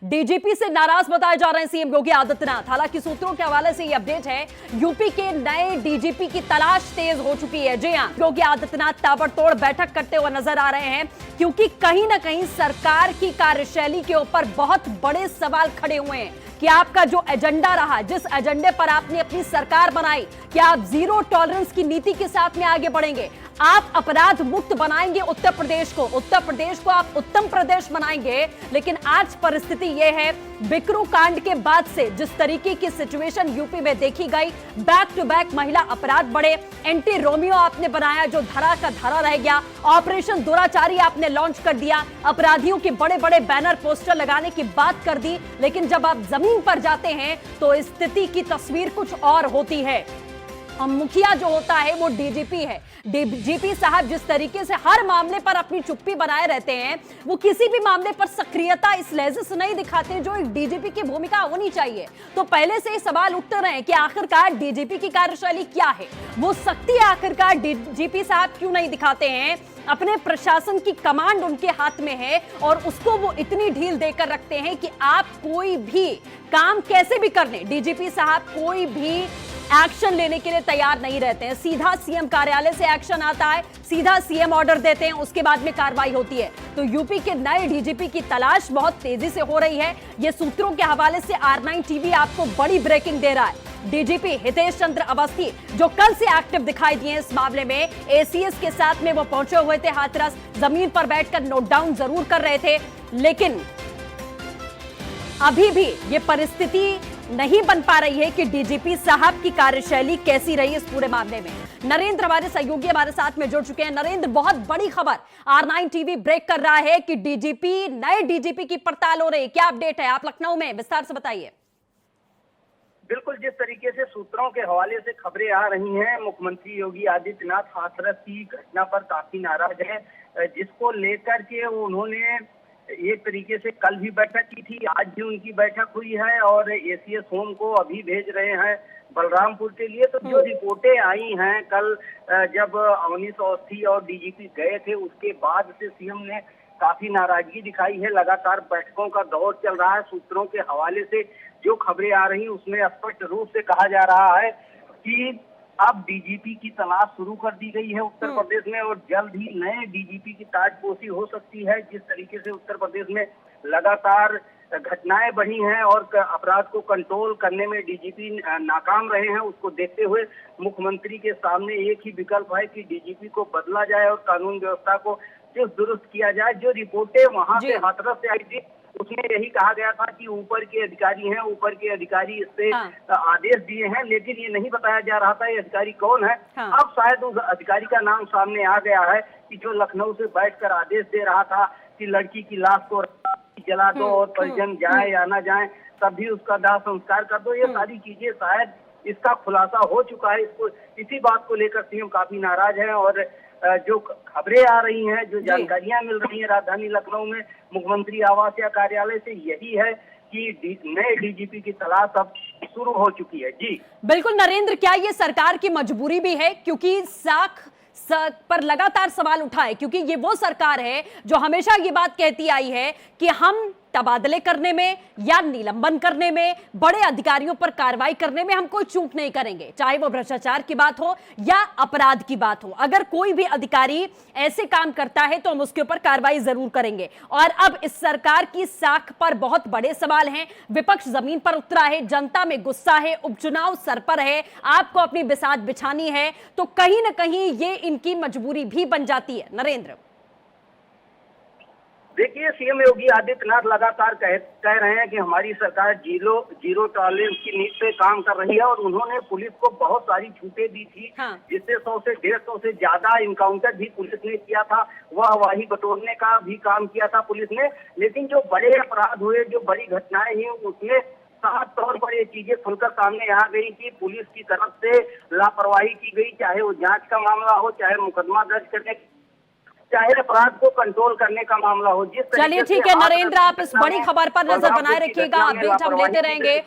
DGP से नाराज बताए जा रहे हैं सीएम योगी आदित्यनाथ। हालांकि सूत्रों के हवाले से यह अपडेट है, यूपी के नए डीजीपी की तलाश तेज हो चुकी है। जी हां, योगी आदित्यनाथ ताबड़तोड़ बैठक करते हुए नजर आ रहे हैं, क्योंकि कहीं ना कहीं सरकार की कार्यशैली के ऊपर बहुत बड़े सवाल खड़े हुए हैं कि आपका जो एजेंडा रहा, जिस एजेंडे पर आपने अपनी सरकार बनाई, क्या आप जीरो टॉलरेंस की नीति के साथ में आगे बढ़ेंगे? आप अपराध मुक्त बनाएंगे उत्तर प्रदेश को आप उत्तम प्रदेश बनाएंगे। लेकिन आज परिस्थिति यह है, बिकरू कांड के बाद से जिस तरीके की सिचुएशन यूपी में देखी गई, बैक टू बैक महिला अपराध बढ़े, एंटी रोमियो आपने बनाया जो धरा का धरा रह गया, ऑपरेशन दुराचारी आपने लॉन्च कर दिया, अपराधियों के बड़े बड़े बैनर पोस्टर लगाने की बात कर दी। लेकिन जब आप जमीन पर जाते हैं तो स्थिति की तस्वीर कुछ और होती है। मुखिया जो होता है वो डीजीपी है। डीजीपी साहब जिस तरीके से हर मामले पर अपनी चुप्पी बनाए रहते हैं, वो किसी भी मामले पर सक्रियता इस लहजे से नहीं दिखाते जो एक डीजीपी की भूमिका होनी चाहिए। तो पहले से ही सवाल उठते रहे कि आखिरकार डीजीपी की कार्यशैली क्या है, वो शक्ति आखिरकार डीजीपी साहब क्यों नहीं दिखाते हैं? अपने प्रशासन की कमांड उनके हाथ में है और उसको वो इतनी ढील देकर रखते हैं कि आप कोई भी काम कैसे भी कर लें, डीजीपी साहब कोई भी एक्शन लेने के लिए तैयार नहीं रहते हैं। सीधा सीएम कार्यालय से एक्शन आता है, सीधा सीएम ऑर्डर देते हैं, उसके बाद में कार्रवाई होती है। तो यूपी के नए डीजीपी की तलाश बहुत तेजी से हो रही है। ये सूत्रों के हवाले से R9 टीवी आपको बड़ी ब्रेकिंग दे रहा है। डीजीपी हितेश चंद्र अवस्थी जो कल से एक्टिव दिखाई दिए इस मामले में, एसीएस के साथ में वो पहुंचे हुए थे, हाथरस जमीन पर बैठकर नोट डाउन जरूर कर रहे थे। लेकिन अभी भी ये परिस्थिति नहीं बन पा रही है कि डीजीपी साहब की कार्यशैली कैसी रही इस पूरे मामले में। नरेंद्र हमारे सहयोगी हमारे साथ में जुड़ चुके हैं। नरेंद्र, बहुत बड़ी खबर R9 टीवी ब्रेक कर रहा है कि नए डीजीपी की पड़ताल हो रही है। क्या अपडेट है? आप लखनऊ में, विस्तार से बताइए। बिल्कुल, जिस तरीके से सूत्रों के हवाले से खबरें आ रही हैं, मुख्यमंत्री योगी आदित्यनाथ हाथरस की घटना पर काफी नाराज है, जिसको लेकर के उन्होंने एक तरीके से कल भी बैठक की थी, आज भी उनकी बैठक हुई है और एसीएस होम को अभी भेज रहे हैं बलरामपुर के लिए। तो जो रिपोर्टें आई हैं कल जब अवनीश अवस्थी और डीजीपी गए थे, उसके बाद से सीएम ने काफी नाराजगी दिखाई है। लगातार बैठकों का दौर चल रहा है। सूत्रों के हवाले से जो खबरें आ रही उसमें स्पष्ट रूप से कहा जा रहा है कि अब डीजीपी की तलाश शुरू कर दी गई है उत्तर प्रदेश में और जल्द ही नए डीजीपी की ताजपोशी हो सकती है। जिस तरीके से उत्तर प्रदेश में लगातार घटनाएं बढ़ी हैं और अपराध को कंट्रोल करने में डीजीपी नाकाम रहे हैं, उसको देखते हुए मुख्यमंत्री के सामने एक ही विकल्प है कि डीजीपी को बदला जाए और कानून व्यवस्था को चुस्त दुरुस्त किया जाए। जो रिपोर्टें वहां से हाथरस से आई थी उसमें यही कहा गया था कि ऊपर के अधिकारी हैं, ऊपर के अधिकारी इससे आदेश दिए हैं, लेकिन ये नहीं बताया जा रहा था ये अधिकारी कौन है। अब शायद उस अधिकारी का नाम सामने आ गया है कि जो लखनऊ से बैठकर आदेश दे रहा था कि लड़की की लाश को जला दो और परिजन जाए या ना जाए तब भी उसका दाह संस्कार कर दो। ये सारी चीजें शायद इसका खुलासा हो चुका है। इसको इसी बात को लेकर सीएम काफी नाराज है और जो खबरें आ रही हैं, जो जानकारियां मिल रही हैं राजधानी लखनऊ में मुख्यमंत्री आवास या कार्यालय से, यही है कि नए डीजीपी की तलाश अब शुरू हो चुकी है। जी बिल्कुल नरेंद्र, क्या ये सरकार की मजबूरी भी है? क्योंकि साख पर लगातार सवाल उठा है, क्योंकि ये वो सरकार है जो हमेशा ये बात कहती आई है कि हम तबादले करने में या निलंबन करने में, बड़े अधिकारियों पर कार्रवाई करने में हम कोई चूक नहीं करेंगे, चाहे वो भ्रष्टाचार की बात हो या अपराध की बात हो। अगर कोई भी अधिकारी ऐसे काम करता है तो हम उसके ऊपर कार्रवाई जरूर करेंगे। और अब इस सरकार की साख पर बहुत बड़े सवाल हैं, विपक्ष जमीन पर उतरा है, जनता में गुस्सा है, उपचुनाव सर पर है, आपको अपनी बिसात बिछानी है, तो कहीं ना कहीं ये इनकी मजबूरी भी बन जाती है। नरेंद्र, देखिए, सीएम योगी आदित्यनाथ लगातार कह रहे हैं कि हमारी सरकार जीरो टॉलरेंस की नीति पे काम कर रही है और उन्होंने पुलिस को बहुत सारी छूटें दी थी, जिससे 100 से 150 से ज्यादा इनकाउंटर भी पुलिस ने किया था, वाहवाही बटोरने का भी काम किया था पुलिस ने। लेकिन जो बड़े अपराध हुए, जो बड़ी घटनाएं हुई, उसमें साफ तौर पर ये चीजें खुलकर सामने आ गई कि पुलिस की तरफ से लापरवाही की गई, चाहे वो जांच का मामला हो, चाहे मुकदमा दर्ज करने, चाहे अपराध को कंट्रोल करने का मामला हो। जिस चलिए ठीक है नरेंद्र, आप इस बड़ी खबर पर नजर बनाए रखिएगा, अपडेट हम लेते रहेंगे।